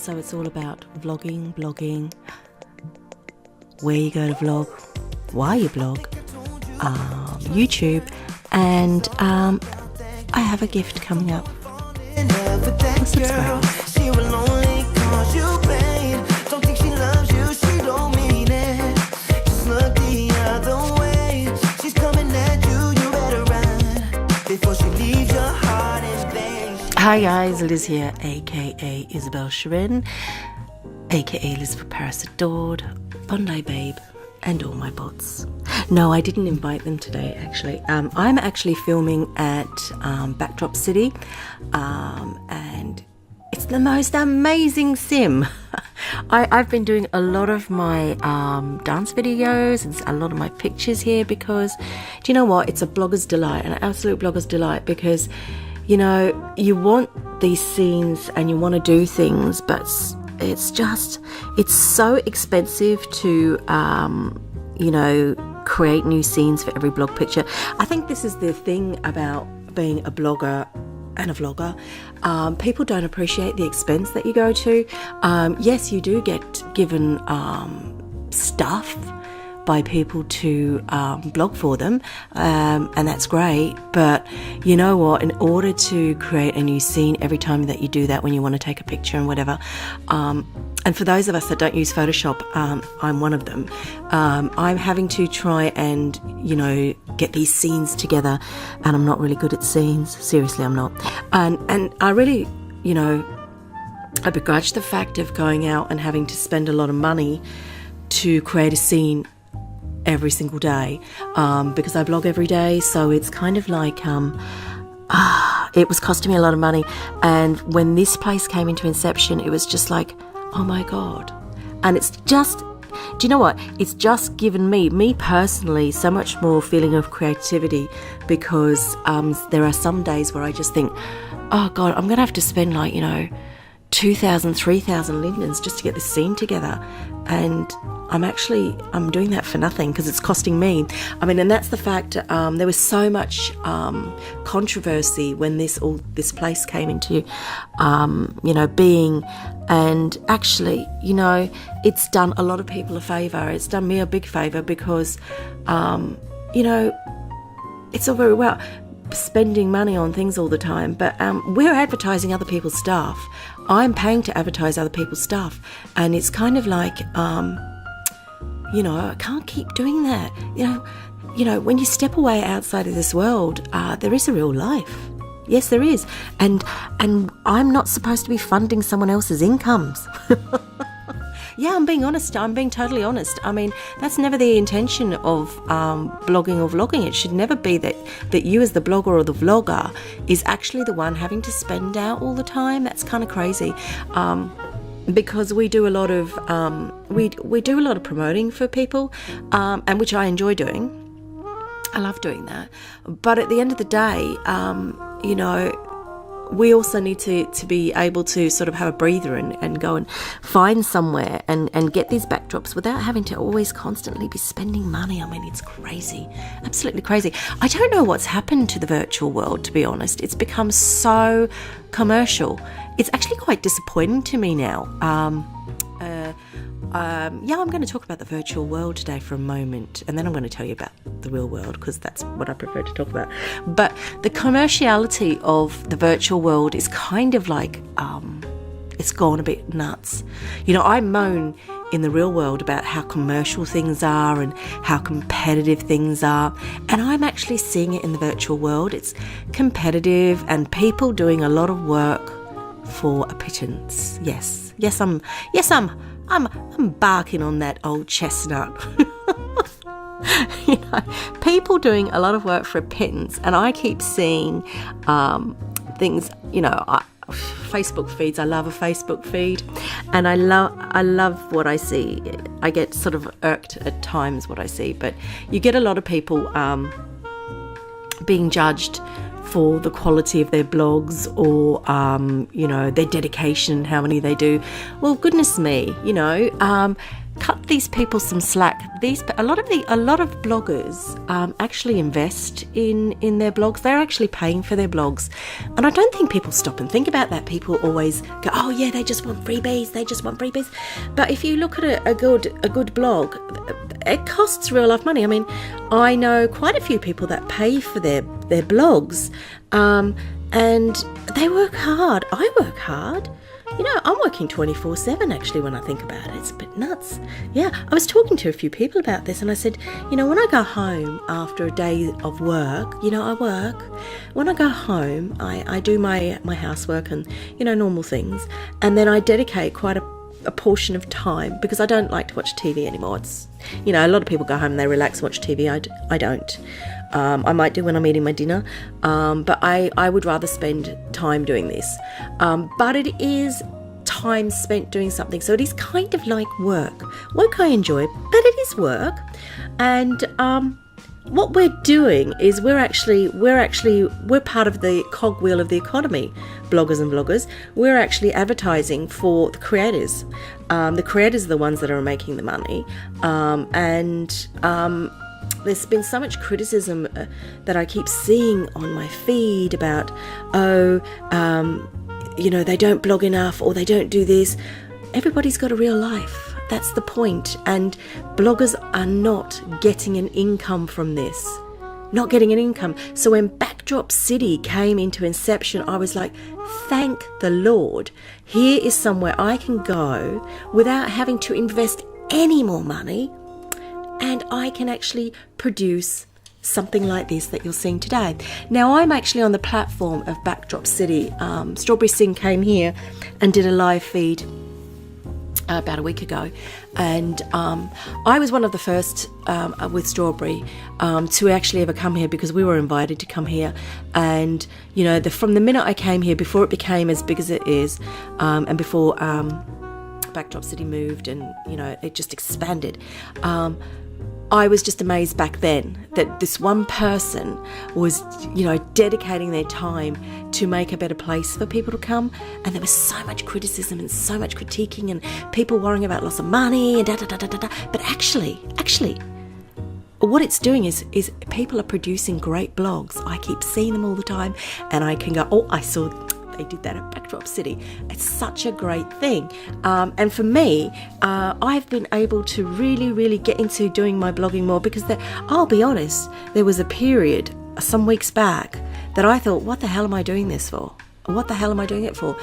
So it's all about vlogging, blogging, where you go to vlog, why you blog, YouTube, and I have a gift coming up. Subscribe. Hi guys, Liz here, aka Isabel Shirin, aka Liz for Paris Adored, Bondi Babe, and all my bots. No, I didn't invite them today actually. I'm actually filming at Backdrop City, and it's the most amazing sim. I've been doing a lot of my dance videos and a lot of my pictures here because, do you know what? It's a blogger's delight, an absolute blogger's delight, because you know, you want these scenes and you want to do things, but it's so expensive to, you know, create new scenes for every blog picture. I think this is the thing about being a blogger and a vlogger. People don't appreciate the expense that you go to. Yes, you do get given stuff by people to blog for them, and that's great, but you know what, in order to create a new scene every time that you do that, when you want to take a picture and whatever, and for those of us that don't use Photoshop, I'm one of them, I'm having to try and, you know, get these scenes together, and I'm not really good at scenes, seriously I'm not, and I really, you know, I begrudge the fact of going out and having to spend a lot of money to create a scene every single day, because I blog every day, so it's kind of like it was costing me a lot of money. And when this place came into inception, it was just like, oh my god. And it's just, do you know what, it's just given me personally so much more feeling of creativity, because there are some days where I just think, oh god, I'm gonna have to spend, like, you know, 2,000, 3,000 lindens just to get this scene together, and I'm doing that for nothing because it's costing me. I mean, and that's the fact. There was so much controversy when this place came into, you know, being, and actually, you know, it's done a lot of people a favour. It's done me a big favour because, you know, it's all very well spending money on things all the time, but we're advertising other people's stuff. I'm paying to advertise other people's stuff, and it's kind of like, you know, I can't keep doing that. You know, when you step away outside of this world, there is a real life. Yes, there is, and I'm not supposed to be funding someone else's incomes. Yeah, I'm being honest. I'm being totally honest. I mean, that's never the intention of blogging or vlogging. It should never be that you as the blogger or the vlogger is actually the one having to spend out all the time. That's kind of crazy. Because we do a lot of we do a lot of promoting for people, and which I enjoy doing. I love doing that. But at the end of the day, you know, we also need to be able to sort of have a breather and go and find somewhere and get these backdrops without having to always constantly be spending money. I mean, it's crazy, absolutely crazy. I don't know what's happened to the virtual world, to be honest. It's become so commercial. It's actually quite disappointing to me now. Yeah, I'm going to talk about the virtual world today for a moment, and then I'm going to tell you about the real world, because that's what I prefer to talk about. But the commerciality of the virtual world is kind of like, it's gone a bit nuts. You know, I moan in the real world about how commercial things are and how competitive things are, and I'm actually seeing it in the virtual world. It's competitive and people doing a lot of work for a pittance. Yes, I'm barking on that old chestnut. You know, people doing a lot of work for a pittance, and I keep seeing things, you know, Facebook feeds. I love a Facebook feed, and I love what I see. I get sort of irked at times what I see, but you get a lot of people being judged for the quality of their blogs, or you know, their dedication, how many they do. Well, goodness me, you know, cut these people some slack. A lot of bloggers actually invest in their blogs. They're actually paying for their blogs, and I don't think people stop and think about that. People always go, "Oh yeah, they just want freebies. They just want freebies." But if you look at a good blog, it costs real life money. I mean, I know quite a few people that pay for their blogs, and they work hard. I work hard. You know, I'm working 24/7 actually when I think about it. It's a bit nuts. Yeah, I was talking to a few people about this, and I said, you know, when I go home after a day of work, you know, I work. When I go home, I do my housework and, you know, normal things. And then I dedicate quite a portion of time, because I don't like to watch TV anymore. It's, you know, a lot of people go home and they relax and watch TV. I don't. I might do when I'm eating my dinner, but I would rather spend time doing this. But it is time spent doing something, so it is kind of like work. Work I enjoy, but it is work. And what we're doing is we're part of the cogwheel of the economy. Bloggers and vloggers, we're actually advertising for the creators. The creators are the ones that are making the money, and there's been so much criticism that I keep seeing on my feed about, you know, they don't blog enough, or they don't do this. Everybody's got a real life. That's the point. And bloggers are not getting an income from this. Not getting an income. So when Backdrop City came into inception, I was like, thank the Lord. Here is somewhere I can go without having to invest any more money, and I can actually produce something like this that you're seeing today. Now, I'm actually on the platform of Backdrop City. Strawberry Singh came here and did a live feed about a week ago, and I was one of the first with Strawberry to actually ever come here, because we were invited to come here. And you know, from the minute I came here, before it became as big as it is, and before Backdrop City moved, and you know, it just expanded, I was just amazed back then that this one person was, you know, dedicating their time to make a better place for people to come. And there was so much criticism and so much critiquing, and people worrying about loss of money and da-da-da-da-da. But actually, what it's doing is people are producing great blogs. I keep seeing them all the time, and I can go, oh, I saw they did that at Backdrop City. It's such a great thing. And for me, I've been able to really get into doing my blogging more, because I'll be honest, there was a period some weeks back that I thought, what the hell am I doing this for? What the hell am I doing it for?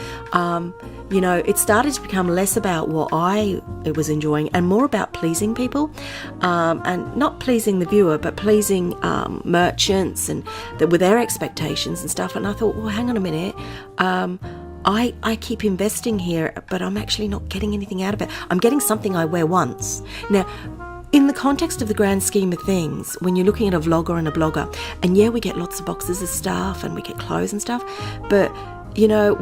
You know, it started to become less about what I was enjoying and more about pleasing people, and not pleasing the viewer, but pleasing merchants and with their expectations and stuff. And I thought, well, hang on a minute. I keep investing here, but I'm actually not getting anything out of it. I'm getting something I wear once. Now, in the context of the grand scheme of things, when you're looking at a vlogger and a blogger, and yeah, we get lots of boxes of stuff and we get clothes and stuff, but you know,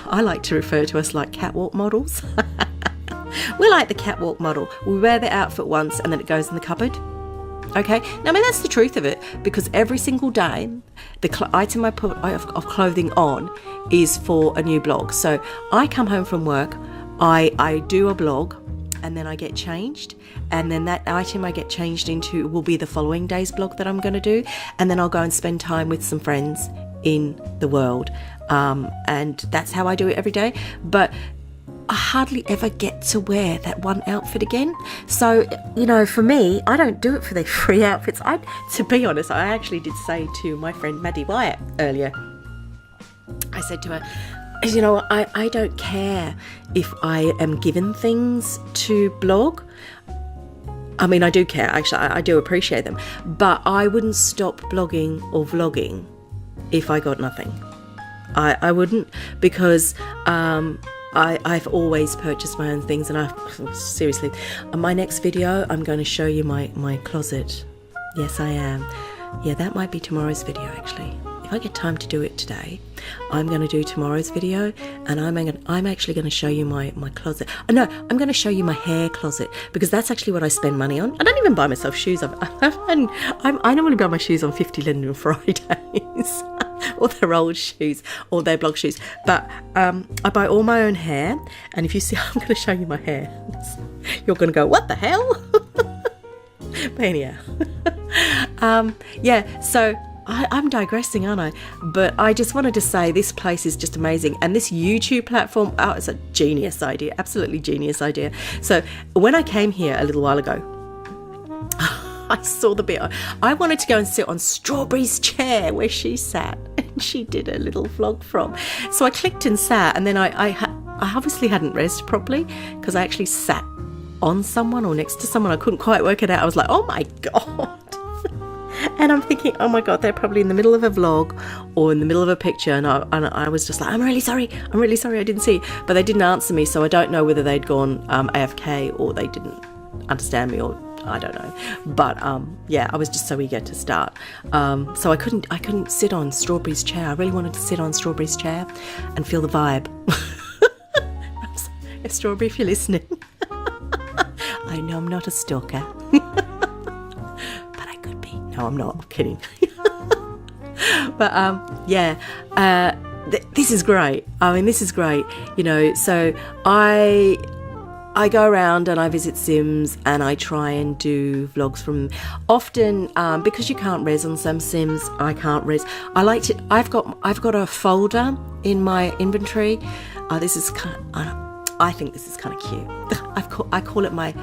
I like to refer to us like catwalk models. We're like the catwalk model. We wear the outfit once and then it goes in the cupboard. Okay, now I mean, that's the truth of it, because every single day the item I put of clothing on is for a new blog. So I come home from work, I do a blog, and then I get changed, and then that item I get changed into will be the following day's blog that I'm going to do, and then I'll go and spend time with some friends in the world, and that's how I do it every day. But I hardly ever get to wear that one outfit again. So, you know, for me, I don't do it for the free outfits. To be honest, I actually did say to my friend Maddie Wyatt earlier, I said to her, you know, I don't care if I am given things to blog. I mean, I do care, actually, I do appreciate them, but I wouldn't stop blogging or vlogging if I got nothing. I wouldn't, because I've always purchased my own things, and seriously, on my next video, I'm going to show you my closet. Yes, I am. Yeah, that might be tomorrow's video, actually. If I get time to do it today, I'm going to do tomorrow's video, and I'm actually going to show you my closet. No, I'm going to show you my hair closet, because that's actually what I spend money on. I don't even buy myself shoes. I normally buy my shoes on 50 Linden Fridays. or their old shoes or their blog shoes. But I buy all my own hair, and if you see, I'm going to show you my hair. You're going to go, what the hell? But anyhow, yeah, so I'm digressing, aren't I? But I just wanted to say this place is just amazing. And this YouTube platform, oh, it's a genius idea, absolutely genius idea. So when I came here a little while ago, I saw the bit. I wanted to go and sit on Strawberry's chair where she sat and she did a little vlog from. So I clicked and sat, and then I obviously hadn't rested properly because I actually sat on someone or next to someone. I couldn't quite work it out. I was like, oh my God. And I'm thinking, oh my God, they're probably in the middle of a vlog or in the middle of a picture. And I was just like, I'm really sorry, I didn't see. But they didn't answer me, so I don't know whether they'd gone AFK or they didn't understand me, or I don't know. But yeah, I was just so eager to start. So I couldn't sit on Strawberry's chair. I really wanted to sit on Strawberry's chair and feel the vibe. Strawberry, if you're listening. I know I'm not a stalker. No, I'm not. I'm kidding. But yeah, this is great. I mean, this is great. You know, so I go around and I visit Sims and I try and do vlogs from. Often because you can't res on some Sims, I can't res. I like to. I've got a folder in my inventory. This is I think this is kind of cute. I call it my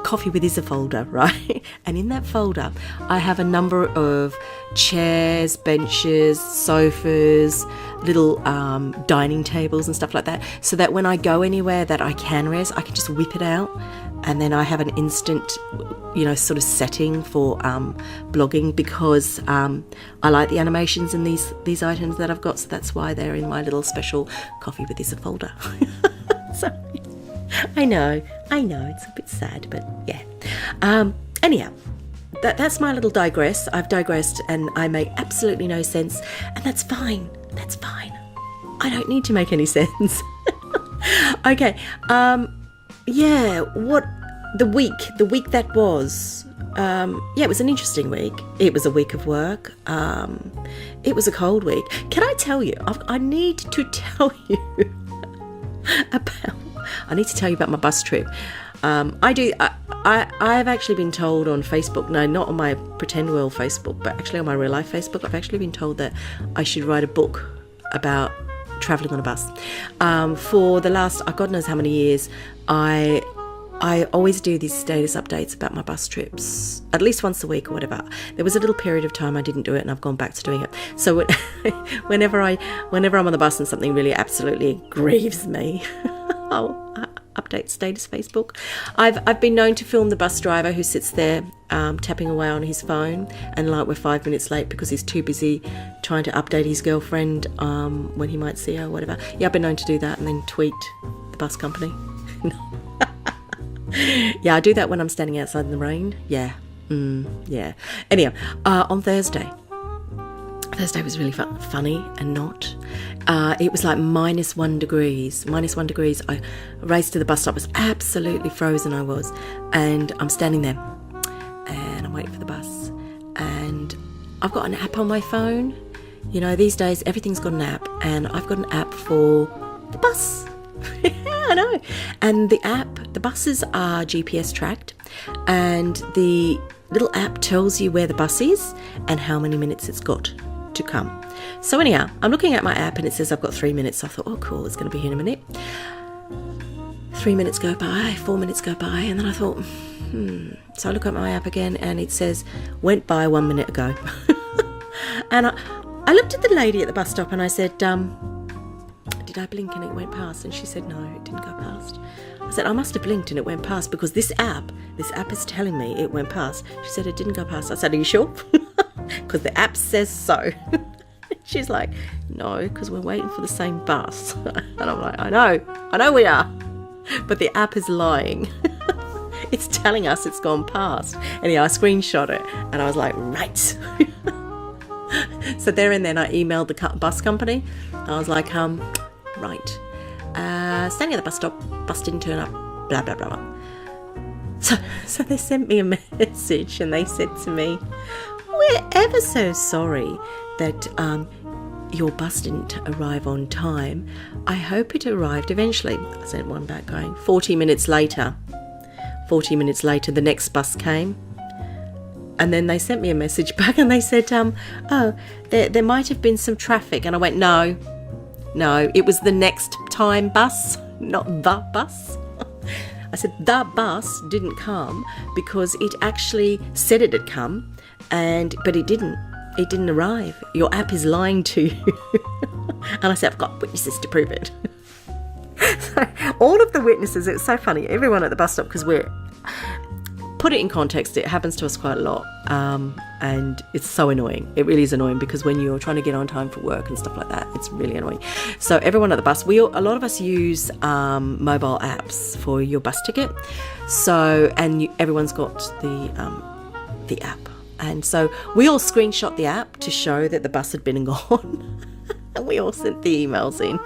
Coffee with Isa folder, right? And in that folder I have a number of chairs, benches, sofas, little dining tables and stuff like that, so that when I go anywhere that I can res, I can just whip it out, and then I have an instant, you know, sort of setting for blogging, because I like the animations in these items that I've got, so that's why they're in my little special Coffee with Isa folder. So I know, it's a bit sad, but yeah. Anyhow, that's my little digress. I've digressed and I make absolutely no sense, and that's fine. That's fine. I don't need to make any sense. Okay. Yeah, what the week that was. Yeah, it was an interesting week. It was a week of work. It was a cold week. Can I tell you? I need to tell you about my bus trip. I've actually been told on Facebook, no, not on my pretend world Facebook, but actually on my real life Facebook, I've actually been told that I should write a book about travelling on a bus. For the last, God knows how many years, I always do these status updates about my bus trips, at least once a week or whatever. There was a little period of time I didn't do it, and I've gone back to doing it. So whenever I'm on the bus and something really absolutely grieves me, I'll update status Facebook. I've been known to film the bus driver who sits there tapping away on his phone, and like we're 5 minutes late because he's too busy trying to update his girlfriend when he might see her or whatever. Yeah, I've been known to do that and then tweet the bus company. Yeah, I do that when I'm standing outside in the rain. Yeah. Yeah. Anyhow, on Thursday was really funny and not. It was like -1 degrees. -1 degrees. I raced to the bus stop. It was absolutely frozen, I was. And I'm standing there and I'm waiting for the bus. And I've got an app on my phone. You know, these days everything's got an app. And I've got an app for the bus. I know. And the buses are GPS tracked, and the little app tells you where the bus is and how many minutes it's got to come. So anyhow, I'm looking at my app and it says I've got 3 minutes. So I thought, oh cool, it's going to be here in a minute. 3 minutes go by, 4 minutes go by, and then I thought, So I look at my app again and it says went by 1 minute ago. And I looked at the lady at the bus stop and I said, did I blink and it went past? And she said, no, it didn't go past. I said, I must have blinked and it went past, because this app is telling me it went past. She said, it didn't go past. I said, are you sure? Because the app says so. She's like, no, because we're waiting for the same bus. And I'm like, I know we are. But the app is lying. It's telling us it's gone past. Anyhow, I screenshot it and I was like, right. So there and then I emailed the bus company. I was like, right. Standing at the bus stop, bus didn't turn up, blah, blah, blah, blah. So they sent me a message and they said to me, we're ever so sorry that your bus didn't arrive on time. I hope it arrived eventually. I sent one back going, 40 minutes later. 40 minutes later, the next bus came. And then they sent me a message back and they said, oh, there might have been some traffic. And I went, no, it was the next time bus, not the bus. I said, the bus didn't come because it actually said it had come, but it didn't. It didn't arrive. Your app is lying to you. And I said, I've got witnesses to prove it. So all of the witnesses, it's so funny, everyone at the bus stop, because put it in context, it happens to us quite a lot, and it's so annoying. It really is annoying, because when you're trying to get on time for work and stuff like that, it's really annoying. So everyone at the bus, a lot of us use mobile apps for your bus ticket. So, and everyone's got the app. And so we all screenshot the app to show that the bus had been and gone. And we all sent the emails in.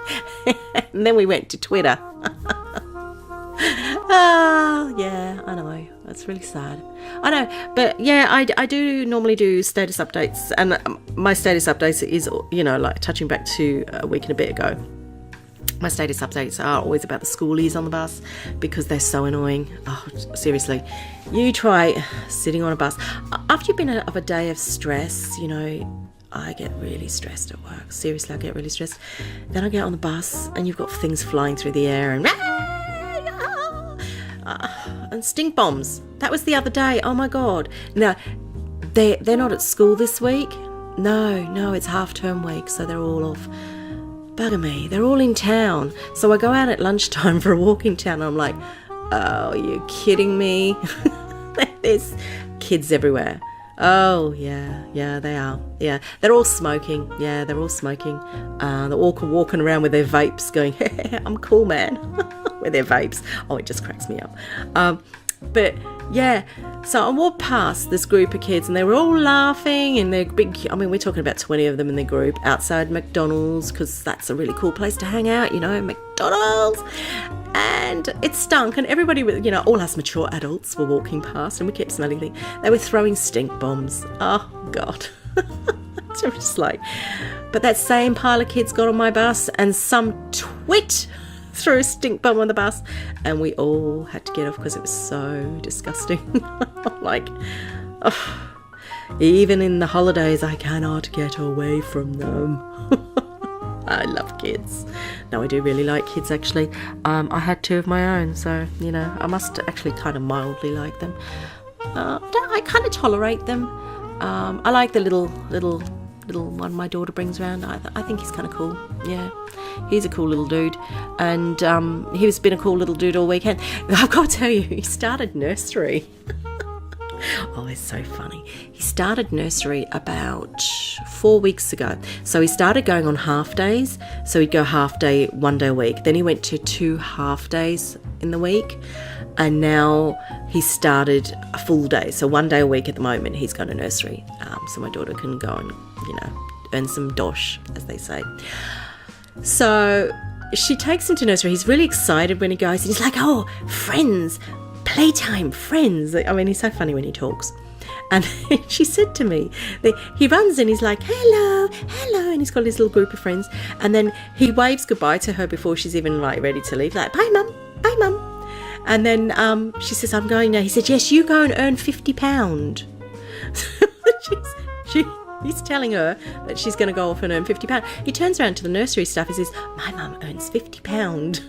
And then we went to Twitter. Yeah, I know. That's really sad. I know. But yeah, I do normally do status updates. And my status updates is, like touching back to a week and a bit ago. My status updates are always about the schoolies on the bus, because they're so annoying. Oh, seriously. You try sitting on a bus. After you've been of a day of stress, I get really stressed at work. Seriously, I get really stressed. Then I get on the bus and you've got things flying through the air and stink bombs. That was the other day. Oh my God. Now, they're not at school this week. No, it's half-term week, so they're all off. Bugger me. They're all in town. So I go out at lunchtime for a walk in town and I'm like, oh, are you kidding me? There's kids everywhere. Oh, yeah, they are. Yeah, they're all smoking. They're all walking around with their vapes going, hey, I'm cool, man, with their vapes. Oh, it just cracks me up. But yeah, so I walked past this group of kids and they were all laughing, and they're big. I mean, we're talking about 20 of them in the group outside McDonald's, because that's a really cool place to hang out, McDonald's. And it stunk, and everybody, all us mature adults were walking past, and we kept smelling things. They were throwing stink bombs. Oh, God. So we're just like, but that same pile of kids got on my bus, and some twit threw a stink bomb on the bus, and we all had to get off because it was so disgusting. Like, oh, even in the holidays, I cannot get away from them. I love kids. No, I do really like kids, actually. I had 2 of my own, so, I must actually kind of mildly like them. I kind of tolerate them. I like the little one my daughter brings around. I think he's kind of cool. Yeah, he's a cool little dude, and he's been a cool little dude all weekend. I've got to tell you, he started nursery. Oh, it's so funny. He started nursery about 4 weeks ago. So he started going on half days. So he'd go half day, 1 day a week. Then he went to 2 half days in the week. And now he started a full day. So 1 day a week at the moment, he's going to nursery. So my daughter can go and, earn some dosh, as they say. So she takes him to nursery. He's really excited when he goes. And he's like, oh, friends. Playtime, friends. I mean, he's so funny when he talks. And she said to me, he runs and he's like, hello, and he's got his little group of friends. And then he waves goodbye to her before she's even ready to leave, like, bye, mum. And then she says, I'm going now. He said, yes, you go and earn £50. He's telling her that she's going to go off and earn £50. He turns around to the nursery staff and says, my mum earns £50.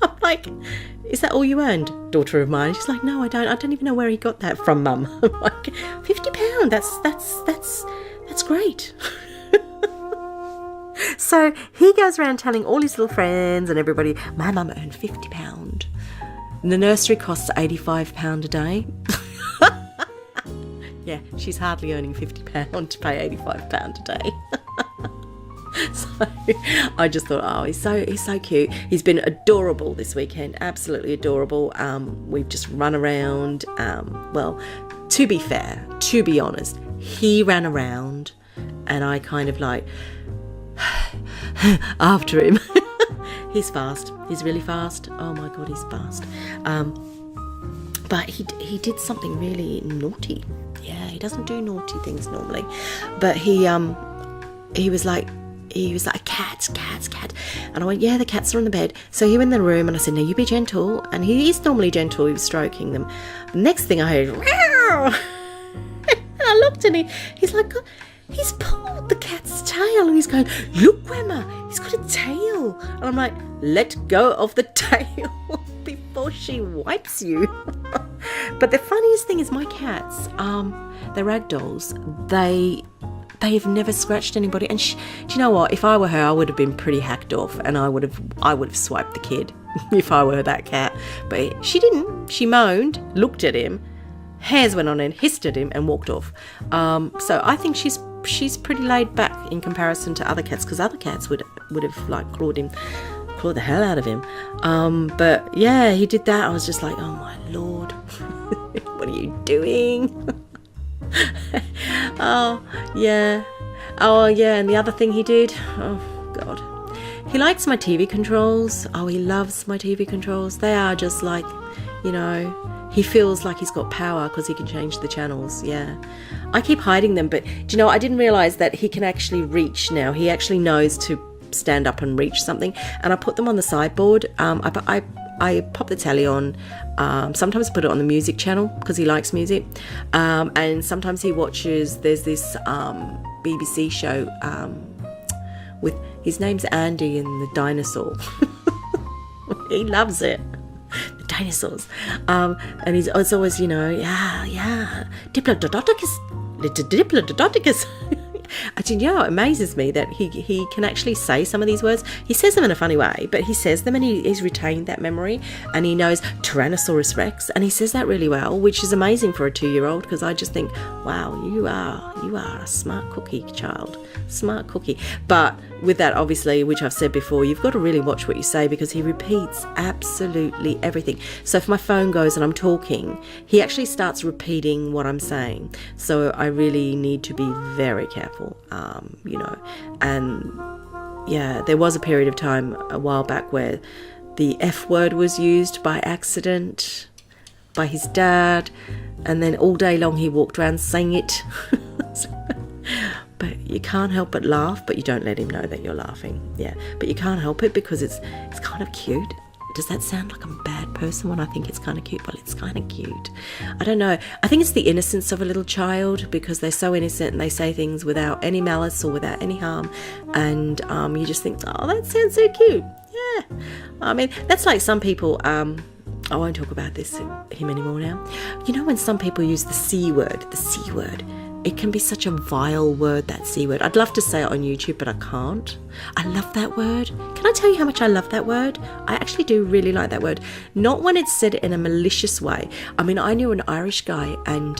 I'm like, is that all you earned, daughter of mine? She's like, no, I don't even know where he got that from, mum. I'm like, £50, that's great. So he goes around telling all his little friends and everybody, my mum earned £50. And the nursery costs £85 a day. Yeah, she's hardly earning £50 to pay £85 a day. So I just thought, oh, he's so cute. He's been adorable this weekend, absolutely adorable. We've just run around. Well, to be fair, to be honest, he ran around and I kind of like after him. He's fast. He's really fast. Oh my God, he's fast. But he did something really naughty. Yeah, he doesn't do naughty things normally. But he was like he was like, cats. And I went, yeah, the cats are on the bed. So he went in the room and I said, no, you be gentle. And he is normally gentle. He was stroking them. The next thing I heard, meow. I looked at him. He's like, he's pulled the cat's tail. And he's going, look, Grandma, he's got a tail. And I'm like, let go of the tail before she wipes you. But the funniest thing is my cats, they're ragdolls. They've never scratched anybody. And do you know what? If I were her, I would have been pretty hacked off, and I would have swiped the kid if I were that cat. But she didn't. She moaned, looked at him, hairs went on and hissed at him and walked off. So I think she's pretty laid back in comparison to other cats, because other cats would have like clawed the hell out of him. But yeah, he did that. I was just like, oh my Lord, what are you doing? Oh yeah, and the other thing he did, oh God, he likes my TV controls. Oh, he loves my TV controls. They are just like, you know, he feels like he's got power because he can change the channels. Yeah, I keep hiding them, but do you know, I didn't realize that he can actually reach now. He actually knows to stand up and reach something, and I put them on the sideboard. I pop the telly on. Sometimes put it on the music channel because he likes music, and sometimes he watches, there's this BBC show with, his name's Andy and the dinosaur. He loves it, the dinosaurs, and it's always, you know, yeah, Diplodocus. You know, it amazes me that he can actually say some of these words. He says them in a funny way, but he says them and he's retained that memory, and he knows Tyrannosaurus Rex, and he says that really well, which is amazing for a 2-year-old, because I just think, wow, you are a smart cookie, child, smart cookie. But with that, obviously, which I've said before, you've got to really watch what you say, because he repeats absolutely everything. So if my phone goes and I'm talking, he actually starts repeating what I'm saying. So I really need to be very careful, you know. And yeah, there was a period of time a while back where the F word was used by accident by his dad, and then all day long he walked around saying it. But you can't help but laugh, but you don't let him know that you're laughing. Yeah, but you can't help it because it's kind of cute. Does that sound like I'm a bad person when I think it's kind of cute? Well, it's kind of cute. I don't know. I think it's the innocence of a little child, because they're so innocent and they say things without any malice or without any harm. And you just think, oh, that sounds so cute. Yeah. I mean, that's like some people, I won't talk about him anymore now. You know, when some people use the C word, it can be such a vile word, that C word. I'd love to say it on YouTube, but I can't. I love that word. Can I tell you how much I love that word? I actually do really like that word. Not when it's said in a malicious way. I mean, I knew an Irish guy, and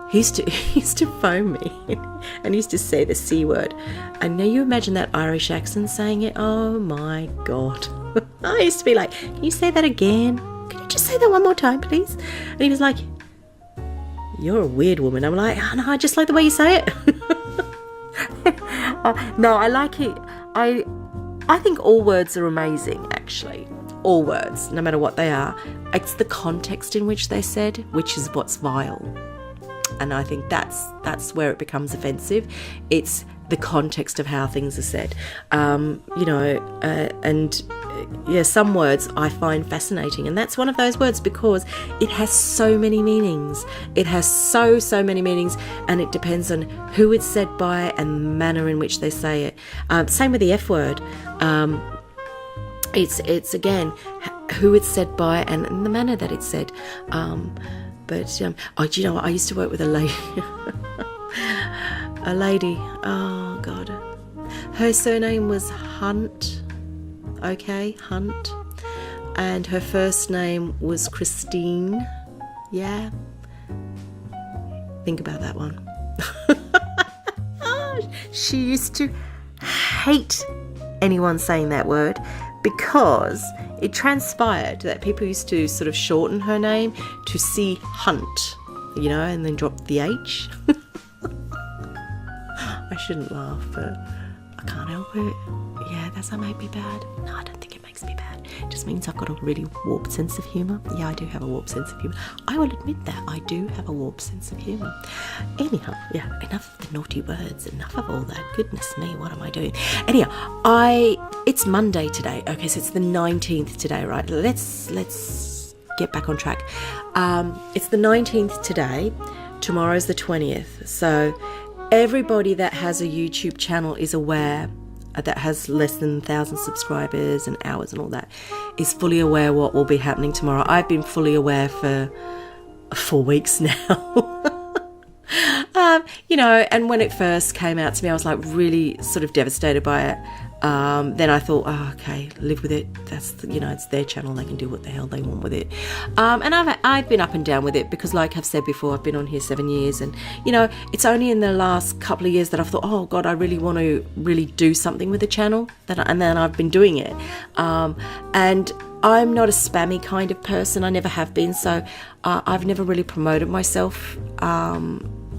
he used to phone me and he used to say the C word. And now you imagine that Irish accent saying it. Oh my God. I used to be like, can you say that again? Can you just say that one more time, please? And he was like, you're a weird woman. I'm like, oh, no, I just like the way you say it. No, I like it. I think all words are amazing, actually. All words, no matter what they are. It's the context in which they're said, which is what's vile. And I think that's where it becomes offensive. It's the context of how things are said. You know, and yeah, some words I find fascinating, and that's one of those words, because it has so many meanings. It has so many meanings, and it depends on who it's said by and the manner in which they say it. Same with the F word. It's again who it's said by and the manner that it's said. But do you know what? I used to work with a lady. A lady. Oh God, her surname was Hunt. Okay, Hunt, and her first name was Christine. Yeah, think about that one. She used to hate anyone saying that word, because it transpired that people used to sort of shorten her name to C Hunt, you know, and then drop the H. I shouldn't laugh, but I can't help it. Yeah, does that make me bad? No, I don't think it makes makes me bad. It just means I've got a really warped sense of humour. Yeah, I do have a warped sense of humour. I will admit that. I do have a warped sense of humour. Anyhow, yeah, enough of the naughty words. Enough of all that. Goodness me, what am I doing? Anyhow, it's Monday today. Okay, so it's the 19th today, right? Let's get back on track. It's the 19th today. Tomorrow's the 20th. So everybody that has a YouTube channel is aware, that has less than 1,000 subscribers and hours and all that, is fully aware what will be happening tomorrow. I've been fully aware for 4 weeks now. And when it first came out to me, I was like really sort of devastated by it. Then I thought, okay, live with it. That's, it's their channel. They can do what the hell they want with it. And I've been up and down with it because, like I've said before, I've been on here 7 years. And, it's only in the last couple of years that I've thought, oh, God, I really want to really do something with the channel. And then I've been doing it. And I'm not a spammy kind of person. I never have been. So I've never really promoted myself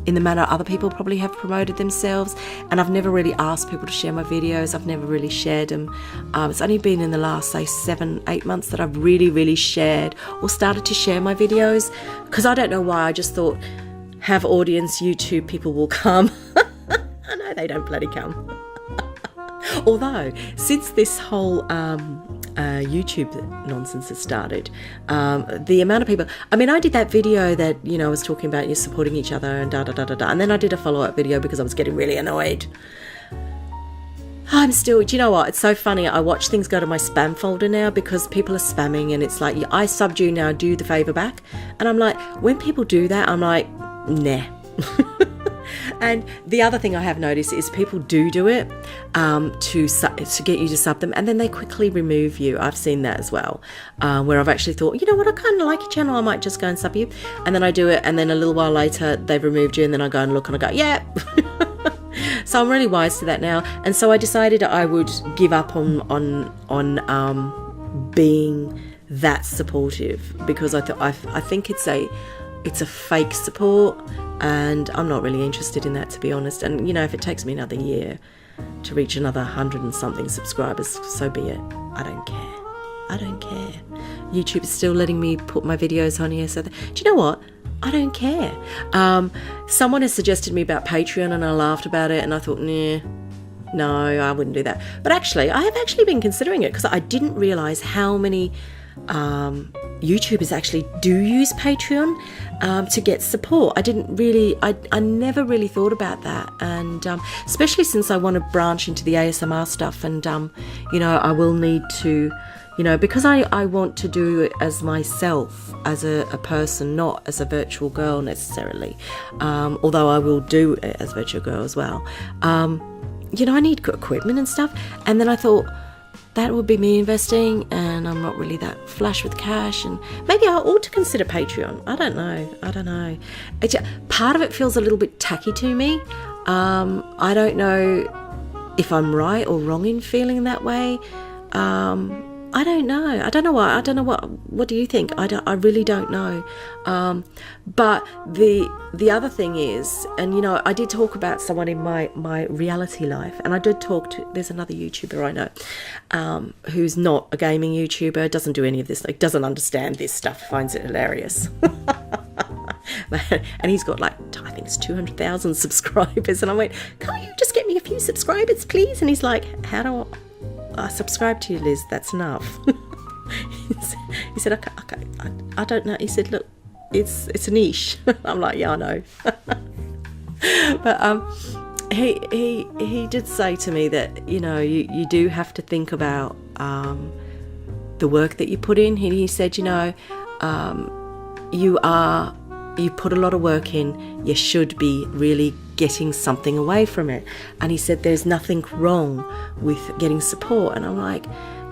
in the manner other people probably have promoted themselves, and I've never really asked people to share my videos. I've never really shared them. It's only been in the last, say, 7-8 months that I've really shared or started to share my videos, because I don't know why. I just thought, have audience, YouTube people will come. I know they don't bloody come. Although, since this whole YouTube nonsense has started, the amount of people, I did that video that, I was talking about you supporting each other and da-da-da-da-da, and then I did a follow-up video because I was getting really annoyed. I'm still, do you know what? It's so funny. I watch things go to my spam folder now because people are spamming, and it's like, I subbed you, now do the favour back. And I'm like, when people do that, I'm like, nah. And the other thing I have noticed is people do it to get you to sub them, and then they quickly remove you. I've seen that as well, where I've actually thought, you know what, I kind of like your channel, I might just go and sub you. And then I do it, and then a little while later they've removed you, and then I go and look and I go, yeah. So I'm really wise to that now. And so I decided I would give up on being that supportive, because I think it's a fake support. And I'm not really interested in that, to be honest. And, if it takes me another year to reach another 100 and something subscribers, so be it. I don't care. YouTube is still letting me put my videos on here. So, do you know what? I don't care. Someone has suggested me about Patreon, and I laughed about it. And I thought, no, I wouldn't do that. But actually, I have actually been considering it, because I didn't realise how many YouTubers actually do use Patreon to get support. I never really thought about that, and especially since I want to branch into the ASMR stuff, and I will need to, because I want to do it as myself, as a person, not as a virtual girl necessarily, although I will do it as a virtual girl as well. I need equipment and stuff, and then I thought, that would be me investing, and I'm not really that flush with cash, and maybe I ought to consider Patreon. I don't know. Part of it feels a little bit tacky to me. I don't know if I'm right or wrong in feeling that way. I don't know why. I don't know what do you think? I really don't know. But the other thing is, and I did talk about someone in my reality life, and I did talk to, there's another YouTuber I know, who's not a gaming YouTuber, doesn't do any of this, like doesn't understand this stuff, finds it hilarious. And he's got I think it's 200,000 subscribers, and I went, can't you just get me a few subscribers, please? And he's like, how do I subscribe to you, Liz? That's enough. He said, okay, I don't know. He said, look, it's a niche. I'm like, yeah, I know. But he did say to me that, you do have to think about the work that you put in. He said, you put a lot of work in, you should be really getting something away from it. And he said there's nothing wrong with getting support. And I'm like,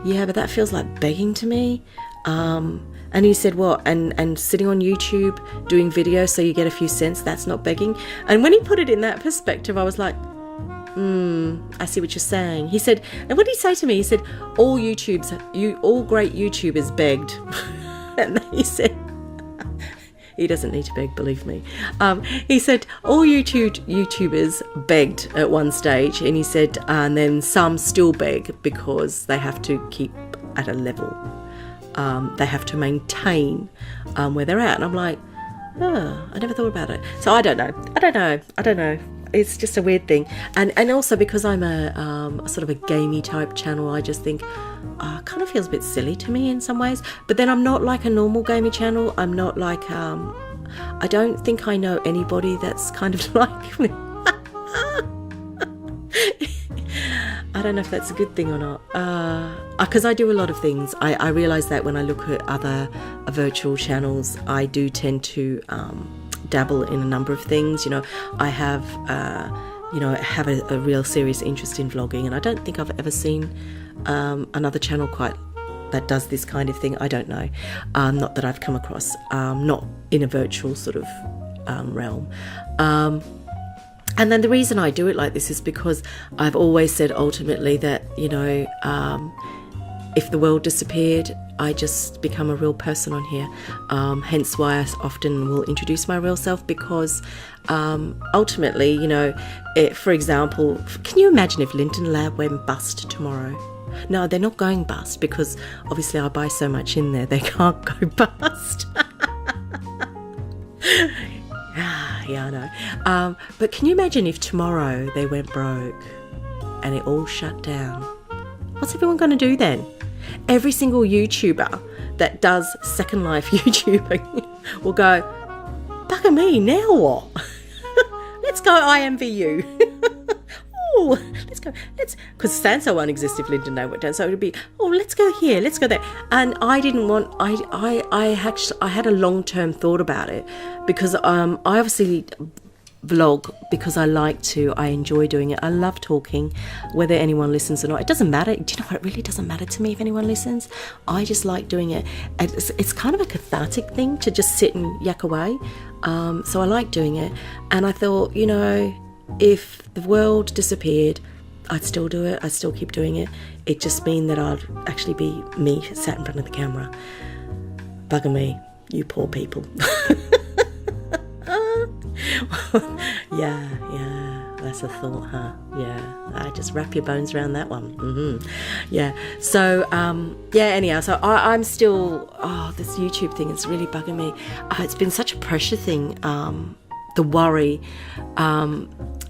yeah, but that feels like begging to me. And he said, what? And sitting on YouTube doing videos so you get a few cents, that's not begging. And when he put it in that perspective, I was like, I see what you're saying. He said, and what did he say to me? He said, all great YouTubers begged. And then he said, he doesn't need to beg, believe me. He said all YouTubers begged at one stage, and he said, and then some still beg because they have to keep at a level. They have to maintain where they're at. And I'm like, oh, I never thought about it. So I don't know. It's just a weird thing. And also because I'm a sort of a gamey type channel, I just think it kind of feels a bit silly to me in some ways. But then I'm not like a normal gamey channel. I'm not like, I don't think I know anybody that's kind of like me. I don't know if that's a good thing or not, because I do a lot of things. I realise that when I look at other virtual channels, I do tend to dabble in a number of things. You know, I have a real serious interest in vlogging, and I don't think I've ever seen another channel quite that does this kind of thing. I don't know, not that I've come across, not in a virtual sort of realm. And then the reason I do it like this is because I've always said ultimately that, you know, if the world disappeared, I just become a real person on here. Hence why I often will introduce my real self, because ultimately, you know, for example, can you imagine if Linton Lab went bust tomorrow? No, they're not going bust, because obviously I buy so much in there, they can't go bust. Yeah, I know. But can you imagine if tomorrow they went broke and it all shut down? What's everyone going to do then? Every single YouTuber that does Second Life YouTubing will go, bugger me, now what? Let's go IMVU. Oh, let's go. Because Sansa won't exist if Linton went down. So it would be, oh, let's go here, let's go there. And I didn't want. I had a long-term thought about it, because I obviously vlog because I like to. I enjoy doing it. I love talking, whether anyone listens or not. It doesn't matter. Do you know what? It really doesn't matter to me if anyone listens. I just like doing it. It's kind of a cathartic thing to just sit and yak away. So I like doing it. And I thought, you know, if the world disappeared, I'd still do it. I'd still keep doing it. It just mean that I'd actually be me sat in front of the camera. Bugger me, you poor people. Yeah, that's a thought, huh? Yeah, I just wrap your bones around that one. Mm-hmm. Yeah, so, anyhow, so I'm still, this YouTube thing is really bugging me. It's been such a pressure thing, the worry,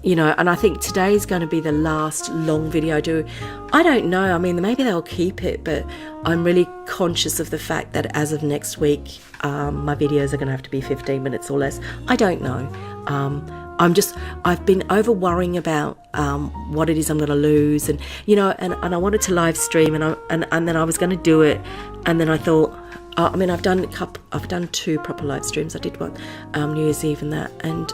you know, and I think today is going to be the last long video I do. I don't know, I mean, maybe they'll keep it, but I'm really conscious of the fact that as of next week, my videos are going to have to be 15 minutes or less. I don't know. I've been over worrying about what it is I'm going to lose, and you know, and I wanted to live stream, and then I was going to do it, and then I thought, I mean, I've done 2 proper live streams. I did one New Year's Eve and that, and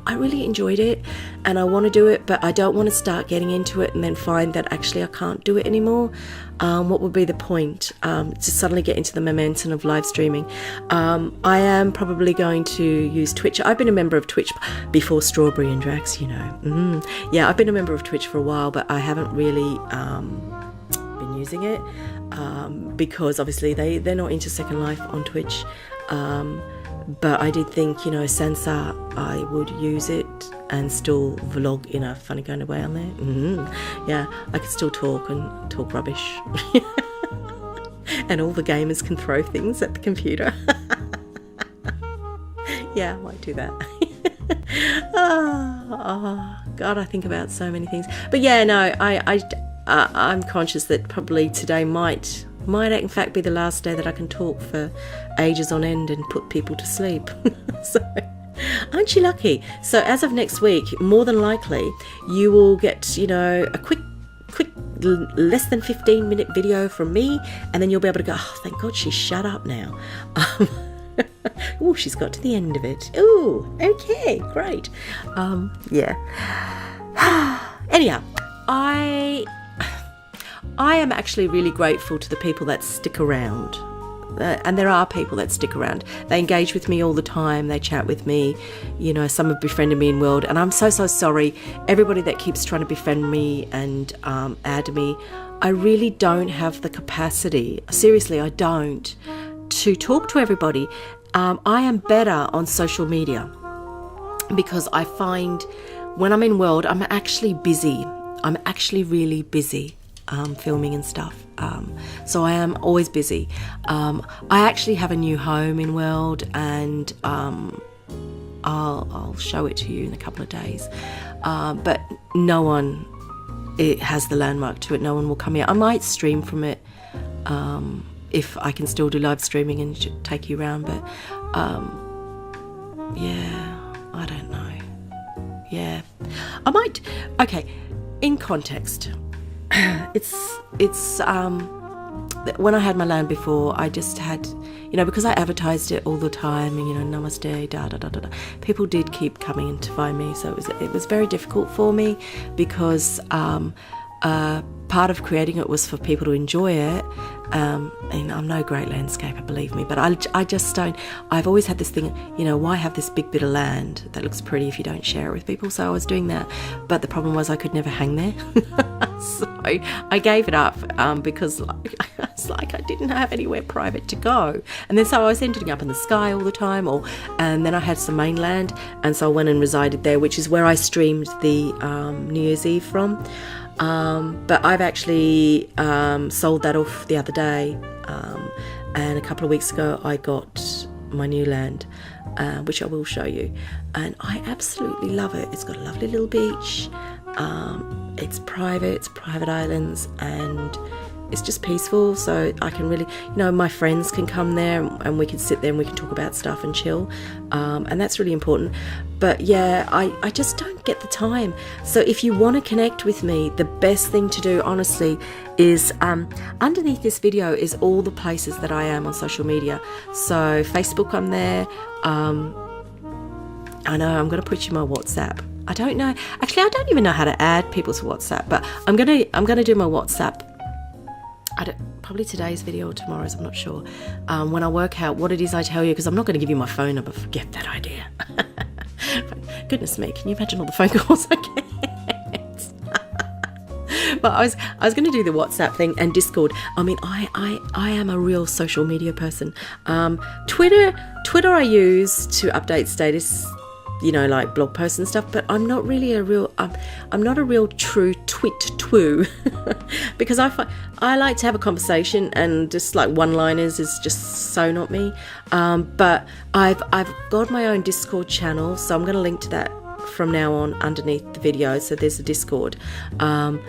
I really enjoyed it, and I want to do it, but I don't want to start getting into it and then find that actually I can't do it anymore. What would be the point to suddenly get into the momentum of live streaming? I am probably going to use Twitch. I've been a member of Twitch before Strawberry and Drax, you know. Yeah, I've been a member of Twitch for a while, but I haven't really been using it because obviously they're not into Second Life on Twitch. But I did think, you know, Sansa, I would use it and still vlog in a funny kind of way on there. Yeah, I could still talk and talk rubbish. And all the gamers can throw things at the computer. Yeah, I might do that. Oh, God, I think about so many things. But yeah, no, I'm conscious that probably today might in fact be the last day that I can talk for ages on end and put people to sleep. So, aren't you lucky? So as of next week, more than likely, you will get, you know, a quick less than 15-minute video from me, and then you'll be able to go, oh, thank God she shut up now. Oh, she's got to the end of it. Oh, okay, great. Yeah. Anyhow, I am actually really grateful to the people that stick around. And there are people that stick around. They engage with me all the time. They chat with me. You know, some have befriended me in world. And I'm so sorry. Everybody that keeps trying to befriend me and add me, I really don't have the capacity. Seriously, I don't. To talk to everybody. I am better on social media because I find when I'm in world, I'm actually busy. I'm actually really busy. filming and stuff. So I am always busy. I actually have a new home in World, and I'll show it to you in a couple of days. But no one, it has the landmark to it. No one will come here. I might stream from it if I can still do live streaming and take you around. But yeah, I don't know. Yeah, I might. Okay, in context, it's when I had my land before, I just had, because I advertised it all the time, and namaste, da da da da da. People did keep coming in to find me, so it was very difficult for me, because part of creating it was for people to enjoy it. And I'm no great landscaper, believe me, but I just don't. I've always had this thing, why have this big bit of land that looks pretty if you don't share it with people? So I was doing that, but the problem was I could never hang there. So I gave it up because it's like I didn't have anywhere private to go. And then so I was ending up in the sky all the time, and then I had some mainland, and so I went and resided there, which is where I streamed the New Year's Eve from. But I've actually sold that off the other day, and a couple of weeks ago I got my new land, which I will show you, and I absolutely love it. It's got a lovely little beach, it's private islands, and it's just peaceful, so I can really, my friends can come there and we can sit there and we can talk about stuff and chill, and that's really important. But yeah, I just don't get the time. So if you want to connect with me, the best thing to do, honestly, is underneath this video is all the places that I am on social media. So Facebook, I'm there. I know I'm going to put you my WhatsApp. I don't know. Actually, I don't even know how to add people to WhatsApp, but I'm gonna do my WhatsApp. Probably today's video or tomorrow's, I'm not sure. When I work out what it is I tell you, because I'm not going to give you my phone number. Forget that idea. Goodness me, can you imagine all the phone calls I get? But I was going to do the WhatsApp thing and Discord. I mean, I am a real social media person. Twitter I use to update status, like blog posts and stuff, but I'm not really I'm not a real true twit-twoo because I like to have a conversation, and just like one-liners is just so not me. But I've got my own Discord channel, so I'm going to link to that from now on underneath the video. So there's a Discord. I'm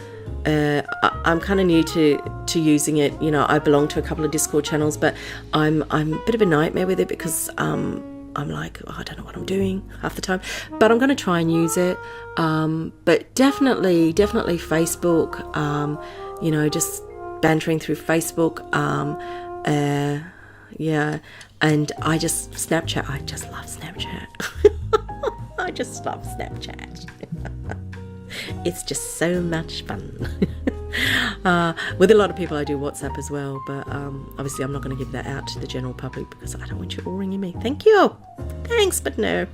kind of new to using it. I belong to a couple of Discord channels, but I'm a bit of a nightmare with it because I'm like, I don't know what I'm doing half the time, but I'm going to try and use it. But definitely Facebook, just bantering through Facebook. Yeah. And Snapchat. I just love Snapchat. I just love Snapchat. It's just so much fun. With a lot of people I do WhatsApp as well, but obviously I'm not going to give that out to the general public because I don't want you all ringing me. Thank you, thanks, but no.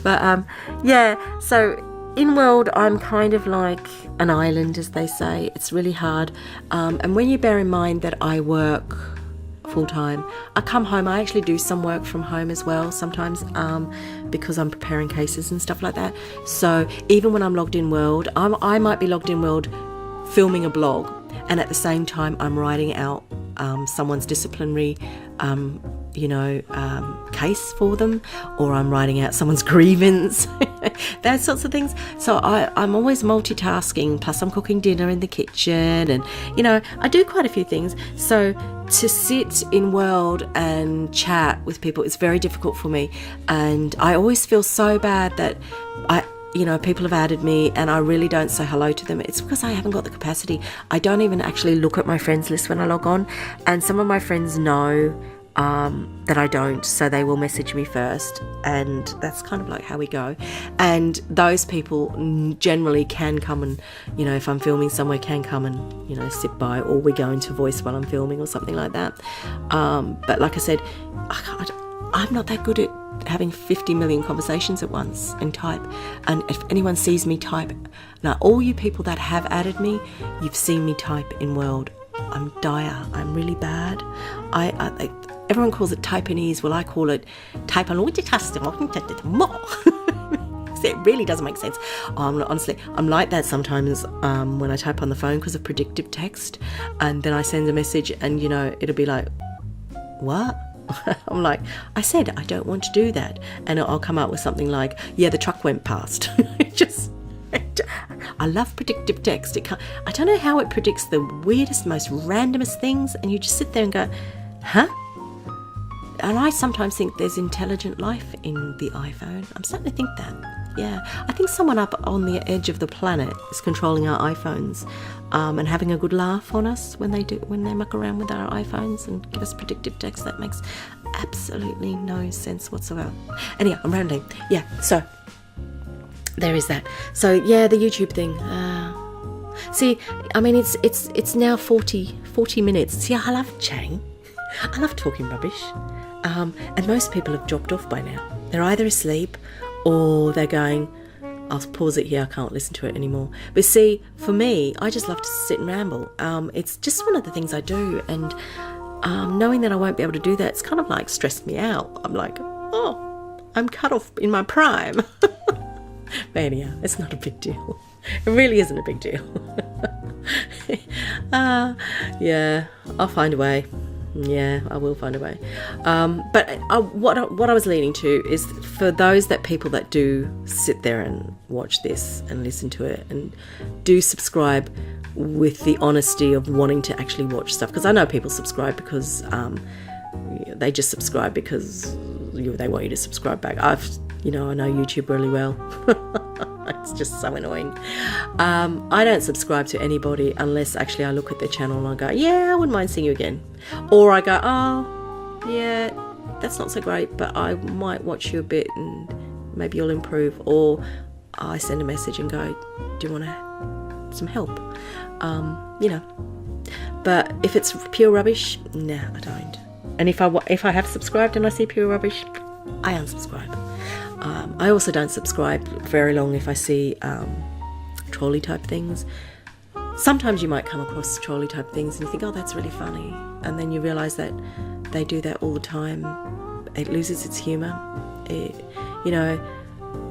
But yeah, so in World I'm kind of like an island, as they say. It's really hard, and when you bear in mind that I work full-time, I come home, I actually do some work from home as well sometimes, because I'm preparing cases and stuff like that. So even when I'm logged in World, I might be logged in World filming a blog, and at the same time I'm writing out someone's disciplinary case for them, or I'm writing out someone's grievance, that sorts of things. So I'm always multitasking, plus I'm cooking dinner in the kitchen, and I do quite a few things. So to sit in World and chat with people is very difficult for me, and I always feel so bad that people have added me and I really don't say hello to them. It's because I haven't got the capacity. I don't even actually look at my friends list when I log on, and some of my friends know that I don't, so they will message me first, and that's kind of like how we go. And those people generally can come and, if I'm filming somewhere, can come and, sit by, or we go into voice while I'm filming or something like that. But like I said, I'm not that good at having 50 million conversations at once and type. And if anyone sees me type, now all you people that have added me, you've seen me type in World. I'm dire. I'm really bad. Everyone calls it Taiwanese. Well, I call it Taiwanese. It really doesn't make sense. Honestly, I'm like that sometimes when I type on the phone because of predictive text, and then I send a message and, you know, it'll be like, what? I'm like, I said I don't want to do that. And I'll come out with something like, yeah, the truck went past. I love predictive text. I don't know how it predicts the weirdest, most randomest things, and you just sit there and go, huh? And I sometimes think there's intelligent life in the iPhone. I'm starting to think that. Yeah, I think someone up on the edge of the planet is controlling our iPhones and having a good laugh on us when they muck around with our iPhones and give us predictive text. That makes absolutely no sense whatsoever. Anyhow, I'm rambling. Yeah, so there is that. So yeah, the YouTube thing. See, I mean, it's now 40 minutes. See, I love chatting. I love talking rubbish. And most people have dropped off by now. They're either asleep or they're going, I'll pause it here, I can't listen to it anymore. But see, for me, I just love to sit and ramble. It's just one of the things I do, and knowing that I won't be able to do that, it's kind of like stressed me out. I'm like, oh, I'm cut off in my prime. But anyhow, it's not a big deal. It really isn't a big deal. Yeah, I'll find a way. Yeah, I will find a way. But what I was leaning to is for people that do sit there and watch this and listen to it and do subscribe with the honesty of wanting to actually watch stuff. Because I know people subscribe because they just subscribe because they want you to subscribe back. I know YouTube really well. It's just so annoying. I don't subscribe to anybody unless actually I look at their channel and I go, yeah, I wouldn't mind seeing you again. Or I go, oh, yeah, that's not so great, but I might watch you a bit and maybe you'll improve. Or I send a message and go, do you want some help? But if it's pure rubbish, nah, I don't. And if I have subscribed and I see pure rubbish, I unsubscribe. I also don't subscribe very long if I see trolley type things. Sometimes you might come across trolley type things and you think, oh, that's really funny. And then you realise that they do that all the time. It loses its humour.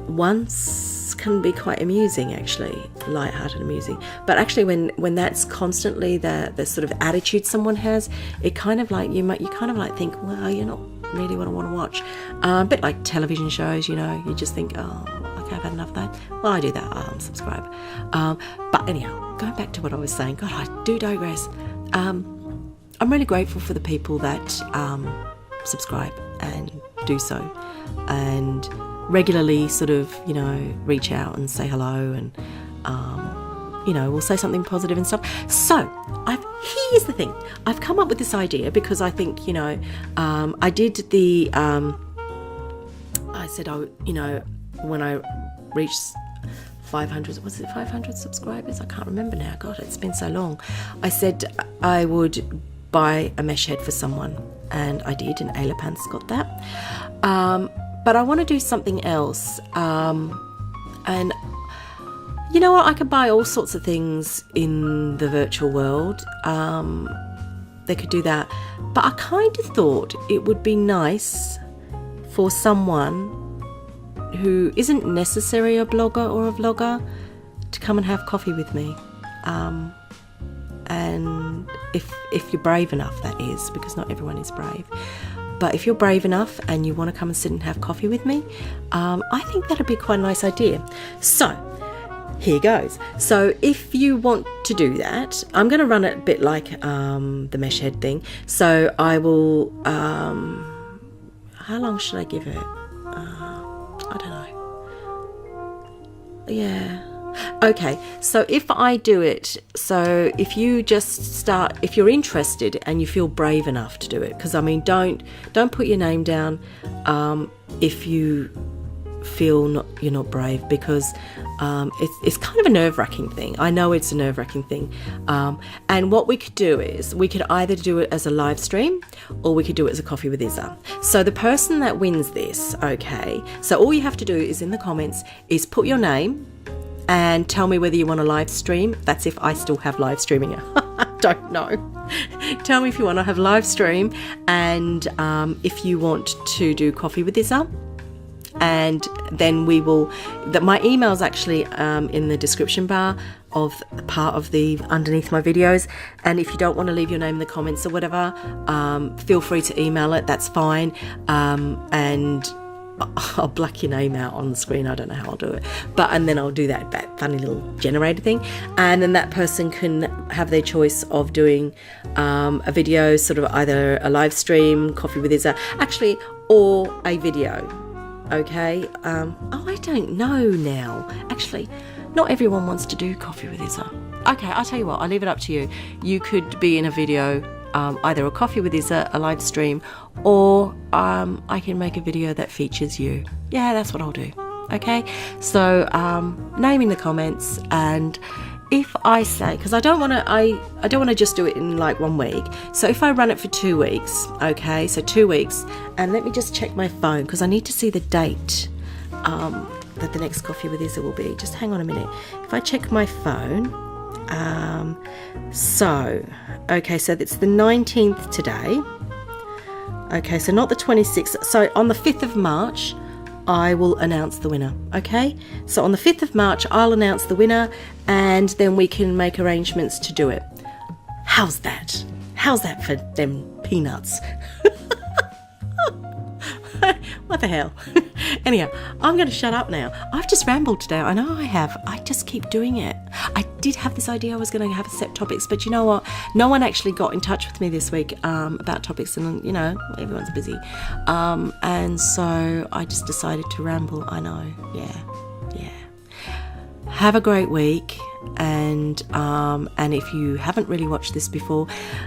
Once can be quite amusing, actually, light-hearted and amusing. But actually when that's constantly the sort of attitude someone has, it kind of like, you kind of like think, well, you're not really what I want to watch. A bit like television shows, you just think, oh, okay, I've had enough of that. Well, I do that, I unsubscribe. But anyhow, going back to what I was saying, God, I do digress. I'm really grateful for the people that subscribe and do so, and regularly sort of, reach out and say hello, and we'll say something positive and stuff. So here's the thing. I've come up with this idea because I think, I did the, I said, when I reached 500, was it 500 subscribers? I can't remember now. God, it's been so long. I said I would buy a mesh head for someone, and I did, and Ayla Pants got that. But I want to do something else. And you know what? I could buy all sorts of things in the virtual world. They could do that. But I kind of thought it would be nice for someone who isn't necessarily a blogger or a vlogger to come and have coffee with me. And if you're brave enough, that is, because not everyone is brave. But if you're brave enough and you want to come and sit and have coffee with me, I think that'd be quite a nice idea. So here goes. So if you want to do that, I'm going to run it a bit like the mesh head thing. So I will, how long should I give it? I don't know. Yeah. Okay, so if I do it, so if you just start, if you're interested and you feel brave enough to do it, because I mean, don't put your name down if you feel you're not brave, because it's kind of a nerve-wracking thing. I know it's a nerve-wracking thing. And what we could do is we could either do it as a live stream or we could do it as a coffee with Isa. So the person that wins this, okay, so all you have to do is in the comments is put your name and tell me whether you want a live stream. That's if I still have live streaming. I don't know. Tell me if you want to have live stream, and if you want to do coffee with Isa. and then we will, my email is actually in the description bar of part of the underneath my videos, and if you don't want to leave your name in the comments or whatever, feel free to email it, that's fine, and I'll black your name out on the screen. I don't know how I'll do it, and then I'll do that funny little generator thing, and then that person can have their choice of doing a video, sort of either a live stream, Coffee with Isa, actually, or a video. Okay. I don't know now. Actually, not everyone wants to do Coffee with Isa. Okay, I'll tell you what, I'll leave it up to you. You could be in a video, either a Coffee with Isa, a live stream, or I can make a video that features you. Yeah, that's what I'll do. Okay, so name in the comments, and if I say, because I don't want to just do it in like 1 week, so if I run it for 2 weeks, okay, so 2 weeks, and let me just check my phone because I need to see the date that the next Coffee with Isa will be. Just hang on a minute. If I check my phone, so it's the 19th today. Okay, so not the 26th. So on the 5th of March, I will announce the winner. Okay, so on the 5th of March, I'll announce the winner, and then we can make arrangements to do it. How's that? How's that for them peanuts? What the hell? Anyhow, I'm going to shut up now. I've just rambled today. I know I have. I just keep doing it. I did have this idea I was going to have set topics, but you know what? No one actually got in touch with me this week about topics, and you know, everyone's busy. And so I just decided to ramble. I know. Yeah. Have a great week. And if you haven't really watched this before,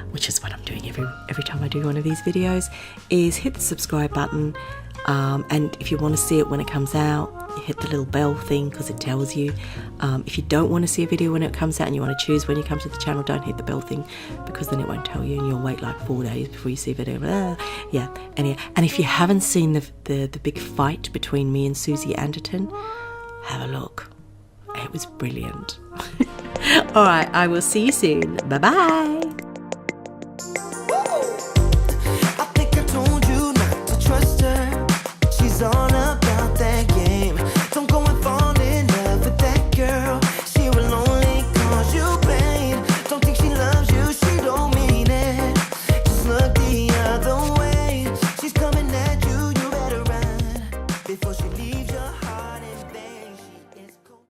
which is what I'm doing every time I do one of these videos, is hit the subscribe button, and if you want to see it when it comes out, you hit the little bell thing because it tells you. If you don't want to see a video when it comes out and you want to choose when you come to the channel, don't hit the bell thing because then it won't tell you and you'll wait like 4 days before you see a video. Yeah, and if you haven't seen the big fight between me and Susie Anderton, have a look. It was brilliant. All right, I will see you soon. Bye-bye. I think I told you not to trust her. She's all about that game. Don't go and fall in love with that girl. She will only cause you pain. Don't think she loves you, she don't mean it. Just look the other way. She's coming at you, you better run before she